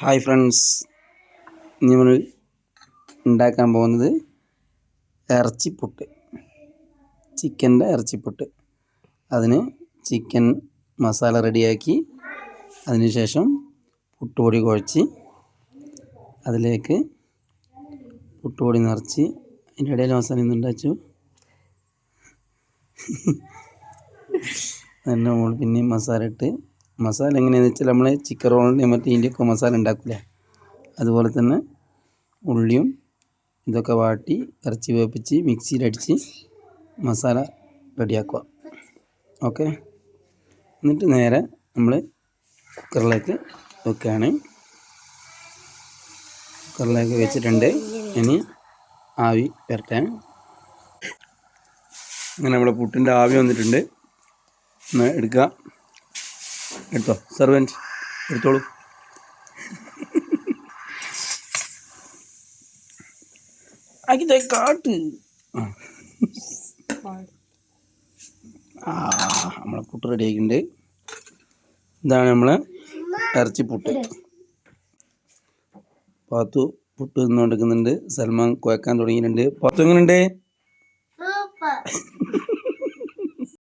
Hi friends, ഇന്ന് നമ്മൾ ഉണ്ടാക്കാൻ പോകുന്നത് ഇറച്ചിപ്പുട്ട്, ചിക്കൻ്റെ ഇറച്ചിപ്പുട്ട്. അതിന് ചിക്കൻ മസാല റെഡിയാക്കി, അതിനുശേഷം പുട്ടുപൊടി കുഴച്ച് അതിലേക്ക് പുട്ടുപൊടി നിറച്ച് അതിൻ്റെ ഇടയിൽ മസാല ഉണ്ടാച്ചു. അതിൻ്റെ നമ്മൾ പിന്നെയും മസാല ഇട്ട്, മസാല എങ്ങനെയാണെന്ന് വെച്ചാൽ നമ്മൾ ചിക്കൻ റോളിൻ്റെ മറ്റേ ഇതിൻ്റെയൊക്കെ മസാല ഉണ്ടാക്കില്ലേ, അതുപോലെ തന്നെ ഉള്ളിയും ഇതൊക്കെ വാട്ടി ഇറച്ചി വേപ്പിച്ച് മിക്സിയിലടിച്ച് മസാല റെഡിയാക്കുക. ഓക്കെ, എന്നിട്ട് നേരെ നമ്മൾ കുക്കറിലേക്ക് വെക്കുകയാണ്. കുക്കറിലേക്ക് വെച്ചിട്ടുണ്ട്. ഇനി ആവി വരട്ടെ. അങ്ങനെ നമ്മളെ പുട്ടിൻ്റെ ആവി വന്നിട്ടുണ്ട്. എടുക്കുക, എടുത്തോ സെർവൻറ്റ്, എടുത്തോളൂ. ആക്കിത്തേ കാട്ട്. നമ്മളെ പുട്ട് റെഡി ആക്കിയിട്ടുണ്ട്. ഇതാണ് നമ്മളെ ഇറച്ചിപ്പുട്ട്. പാത്തു പുട്ട് നിന്നുകൊണ്ടിരിക്കുന്നുണ്ട്. സൽമാൻ കുഴക്കാൻ തുടങ്ങിയിട്ടുണ്ട്. പാത്തു എങ്ങനെയുണ്ട്?